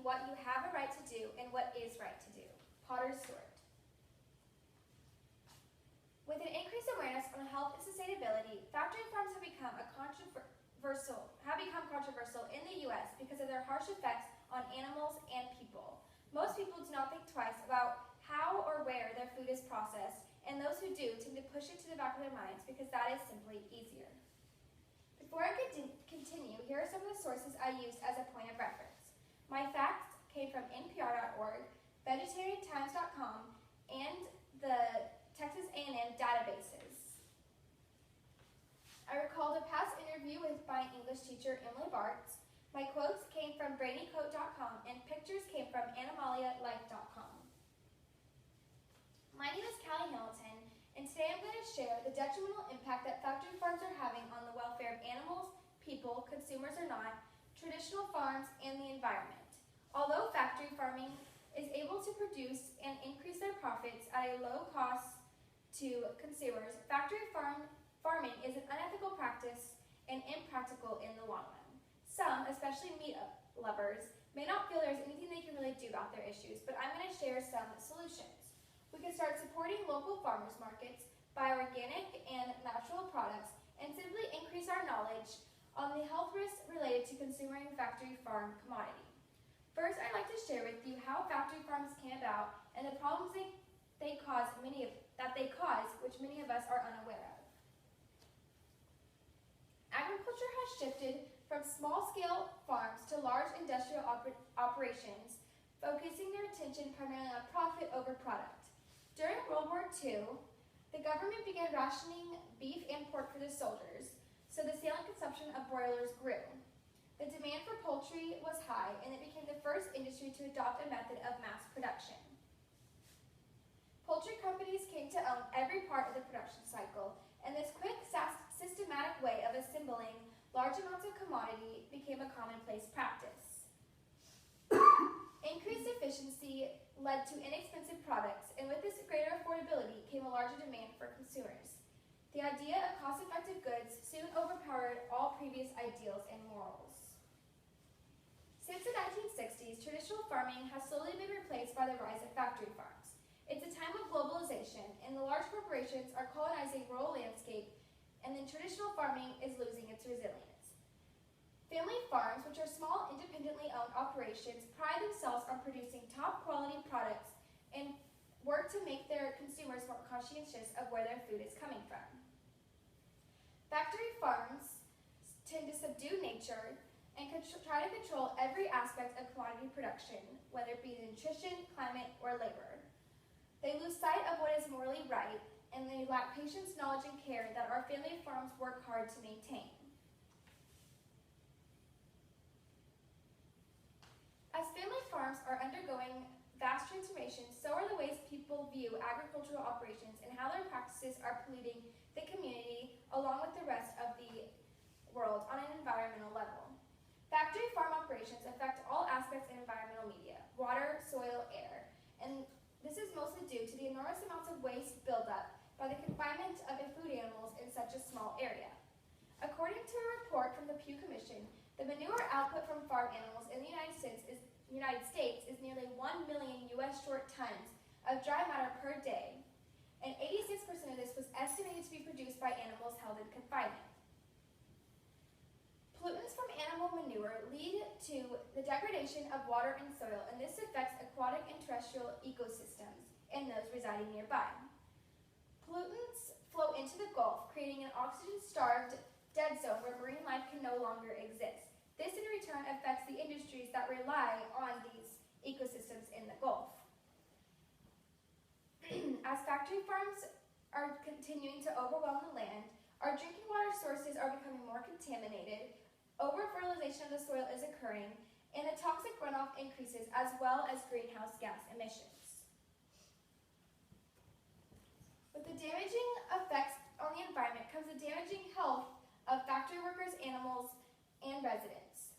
what you have a right to do and what is right to do. Potter's Sword. With an increased awareness on health and sustainability, factory farms have become controversial in the U.S. because of their harsh effects on animals and people. Most people do not think twice about how or where their food is processed, and those who do tend to push it to the back of their minds because that is simply easier. Before I continue, here are some of the sources I used as a point of reference. My facts came from NPR.org, vegetariantimes.com, and the Texas A&M databases. I recalled a past interview with my English teacher, Emily Bartz. My quotes came from BradyCoat.com, and pictures came from AnimaliaLife.com. My name is Callie Hamilton, and today I'm going to share the detrimental impact that factory farms are having on the welfare of animals, people, consumers or not, traditional farms, and the environment. Although factory farming is able to produce and increase their profits at a low cost to consumers, factory farming is an unethical practice and impractical in the long run. Some, especially meat lovers, may not feel there's anything they can really do about their issues, but I'm going to share some solutions. We can start supporting local farmers markets, buy organic and natural products, and simply increase our knowledge on the health risks related to consuming factory farm commodity. First, I'd like to share with you how factory farms came about and the problems they cause, which many of us are unaware of. Agriculture has shifted from small-scale farms to large industrial operations, focusing their attention primarily on profit over product. During World War II, the government began rationing beef and pork for the soldiers, so the sale and consumption of broilers grew. The demand for poultry was high, and it became the first industry to adopt a method of mass production. Poultry companies came to own every part of the production cycle, and this quick, systematic way of assembling large amounts of commodity became a commonplace practice. Increased efficiency led to inexpensive products, and with this greater affordability came a larger demand for consumers. The idea of cost-effective goods soon overpowered all previous ideals and morals. Since the 1960s, traditional farming has slowly been replaced by the rise of factory farms. It's a time of globalization, and the large corporations are colonizing rural landscape, and then traditional farming is losing its resilience. Family farms, which are small, independently owned operations, pride themselves on producing top-quality products and work to make their consumers more conscientious of where their food is coming from. Factory farms tend to subdue nature and try to control every aspect of commodity production, whether it be nutrition, climate, or labor. They lose sight of what is morally right, and they lack patience, knowledge, and care that our family farms work hard to maintain. As family farms are undergoing vast transformations, so are the ways people view agricultural operations and how their practices are polluting the community along with the rest of the world on an environmental level. Factory farm operations affect all aspects of environmental media: water, soil, air, and this is mostly due to the enormous amounts of waste buildup by the confinement of food animals in such a small area. According to a report from the Pew Commission, the manure output from farm animals in the United States is nearly 1 million U.S. short tons of dry matter per day, and 86% of this was estimated to be produced by animals held in confinement. Pollutants from animal manure lead to the degradation of water and soil, and this affects aquatic and terrestrial ecosystems and those residing nearby. Pollutants flow into the Gulf, creating an oxygen-starved dead zone where marine life can no longer exist. This in return affects the industries that rely on these ecosystems in the Gulf. As factory farms are continuing to overwhelm the land, our drinking water sources are becoming more contaminated, over-fertilization of the soil is occurring, and the toxic runoff increases as well as greenhouse gas emissions. With the damaging effects on the environment comes the damaging health of factory workers, animals, and residents.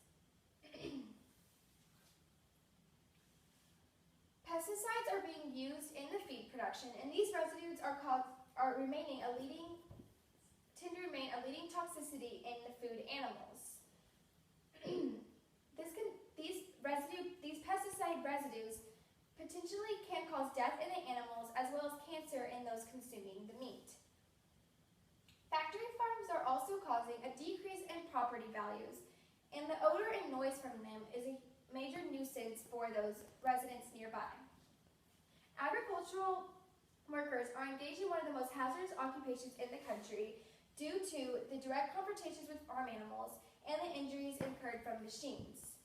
Pesticides are being used in the feed production, and these residues tend to remain a leading toxicity in the food animals. These pesticides values, and the odor and noise from them is a major nuisance for those residents nearby. Agricultural workers are engaged in one of the most hazardous occupations in the country due to the direct confrontations with farm animals and the injuries incurred from machines.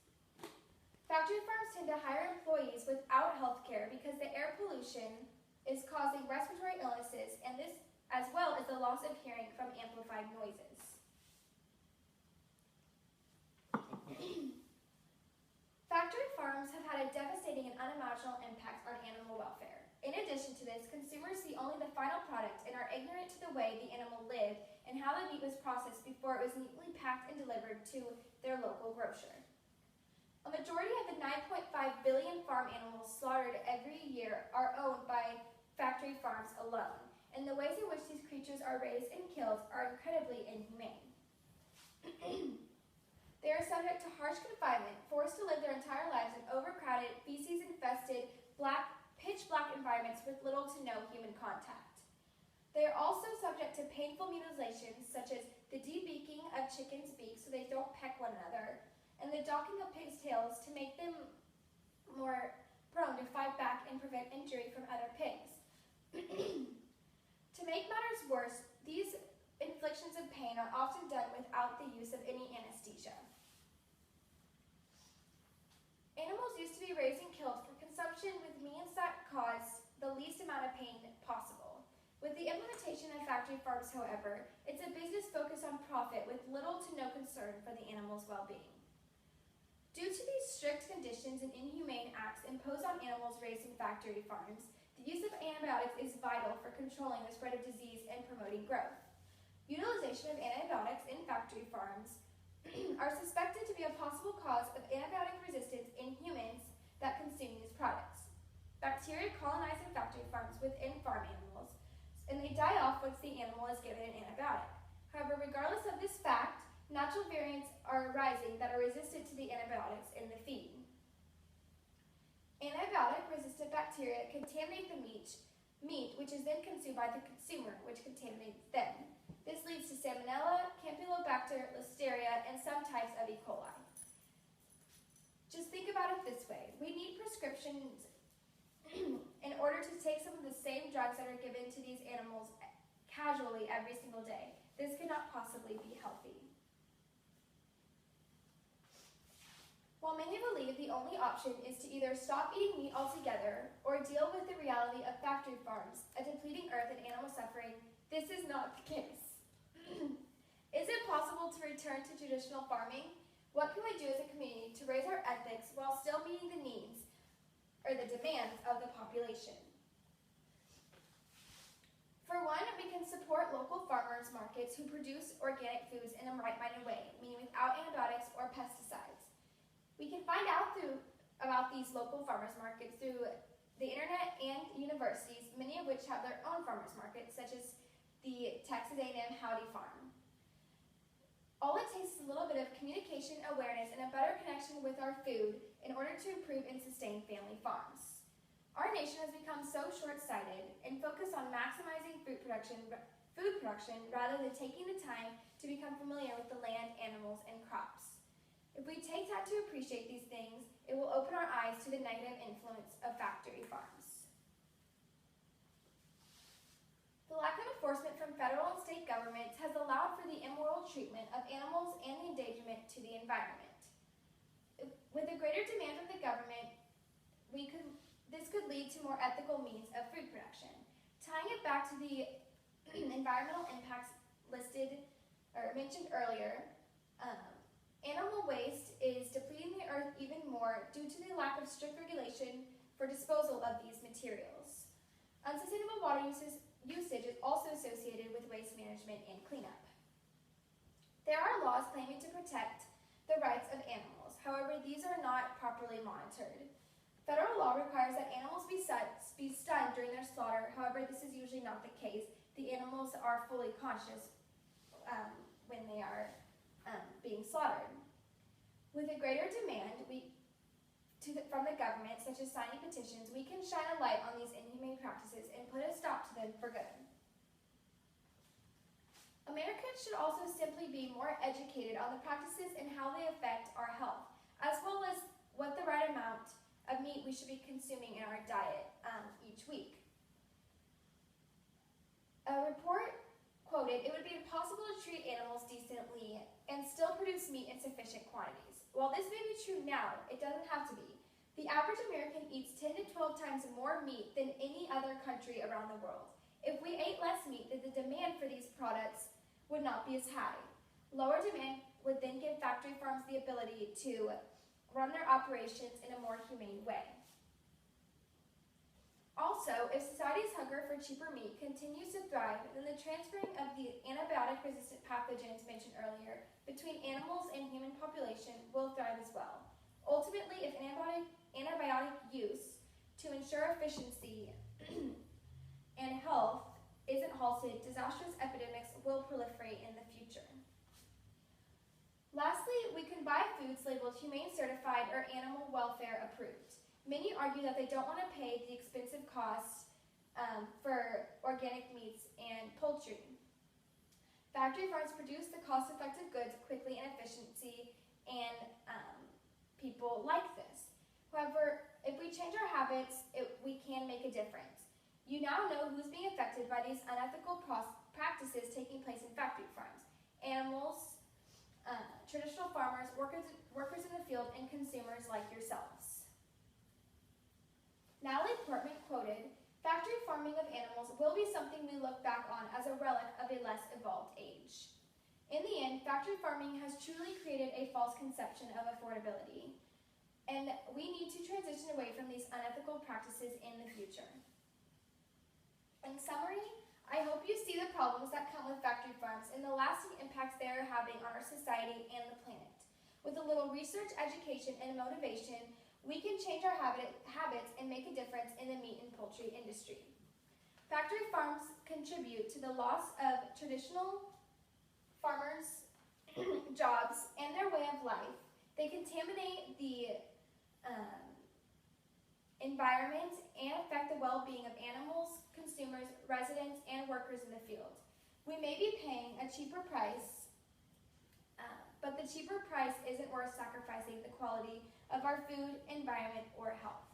Factory farms tend to hire employees without health care because the air pollution is causing respiratory illnesses, and this as well as the loss of hearing from amplified noises. Factory farms have had a devastating and unimaginable impact on animal welfare. In addition to this, consumers see only the final product and are ignorant to the way the animal lived and how the meat was processed before it was neatly packed and delivered to their local grocer. A majority of the 9.5 billion farm animals slaughtered every year are owned by factory farms alone, and the ways in which these creatures are raised and killed are incredibly inhumane. They are subject to harsh confinement, forced to live their entire lives in overcrowded, feces-infested, pitch black environments with little to no human contact. They are also subject to painful mutilations, such as the debeaking of chickens' beaks so they don't peck one another, and the docking of pigs' tails to make them more prone to fight back and prevent injury from other pigs. To make matters worse, these inflictions of pain are often done without the use of any anesthesia. Animals used to be raised and killed for consumption with means that cause the least amount of pain possible. With the implementation of factory farms, however, it's a business focused on profit with little to no concern for the animal's well-being. Due to these strict conditions and inhumane acts imposed on animals raised in factory farms, the use of antibiotics is vital for controlling the spread of disease and promoting growth. Utilization of antibiotics in factory farms are suspected to be a possible cause of antibiotic resistance in humans that consume these products. Bacteria colonize in factory farms within farm animals, and they die off once the animal is given an antibiotic. However, regardless of this fact, natural variants are arising that are resistant to the antibiotics in the feed. Antibiotic-resistant bacteria contaminate the meat, which is then consumed by the consumer, which contaminates them. This leads to Salmonella, Campylobacter, Listeria, and some types of E. coli. Just think about it this way. We need prescriptions in order to take some of the same drugs that are given to these animals casually every single day. This cannot possibly be healthy. While many believe the only option is to either stop eating meat altogether or deal with the reality of factory farms, a depleting earth, and animal suffering, this is not the case. Is it possible to return to traditional farming? What can we do as a community to raise our ethics while still meeting the needs or the demands of the population? For one, we can support local farmers markets who produce organic foods in a right-minded way, meaning without antibiotics or pesticides. We can find out about these local farmers markets through the internet and universities, many of which have their own farmers markets, such as the Texas A&M Howdy Farm. All it takes is a little bit of communication, awareness, and a better connection with our food in order to improve and sustain family farms. Our nation has become so short-sighted and focused on maximizing food production rather than taking the time to become familiar with the land, animals, and crops. If we take time to appreciate these things, it will open our eyes to the negative influence of factory farms. The lack of enforcement from federal and state governments has allowed for the immoral treatment of animals and the endangerment to the environment. With a greater demand from the government, this could lead to more ethical means of food production. Tying it back to the environmental impacts mentioned earlier, animal waste is depleting the earth even more due to the lack of strict regulation for disposal of these materials. Unsustainable water usage is also associated with waste management and cleanup. There are laws claiming to protect the rights of animals. However, these are not properly monitored. Federal law requires that animals be stunned during their slaughter. However, this is usually not the case. The animals are fully conscious when they are being slaughtered. With a greater demand from the government, such as signing petitions, we can shine a light on these inhumane practices and put a stop to them for good. Americans should also simply be more educated on the practices and how they affect our health, as well as what the right amount of meat we should be consuming in our diet each week. A report quoted, "It would be impossible to treat animals decently and still produce meat in sufficient quantities." While this may be true now, it doesn't have to be. The average American eats 10 to 12 times more meat than any other country around the world. If we ate less meat, then the demand for these products would not be as high. Lower demand would then give factory farms the ability to run their operations in a more humane way. Also, if society's hunger for cheaper meat continues to thrive, then the transferring of the antibiotic-resistant pathogens mentioned earlier between animals and human population will thrive as well. Ultimately, if antibiotic use to ensure efficiency and health isn't halted, disastrous epidemics will proliferate in the future. Lastly, we can buy foods labeled humane certified or animal welfare approved. Many argue that they don't want to pay the expensive costs for organic meats and poultry. Factory farms produce the cost-effective goods quickly and efficiently, and people like this. However, if we change our habits, we can make a difference. You now know who's being affected by these unethical practices taking place in factory farms: animals, traditional farmers, workers in the field, and consumers like yourselves. Natalie Portman quoted, "Factory farming of animals will be something we look back on as a relic of a less evolved age." In the end, factory farming has truly created a false conception of affordability, and we need to transition away from these unethical practices in the future. In summary, I hope you see the problems that come with factory farms and the lasting impacts they are having on our society and the planet. With a little research, education, and motivation, we can change our habits and make a difference in the meat and poultry industry. Factory farms contribute to the loss of traditional farmers' jobs and their way of life. They contaminate the environment and affect the well-being of animals, consumers, residents, and workers in the field. We may be paying a cheaper price, but the cheaper price isn't worth sacrificing the quality of our food, environment, or health.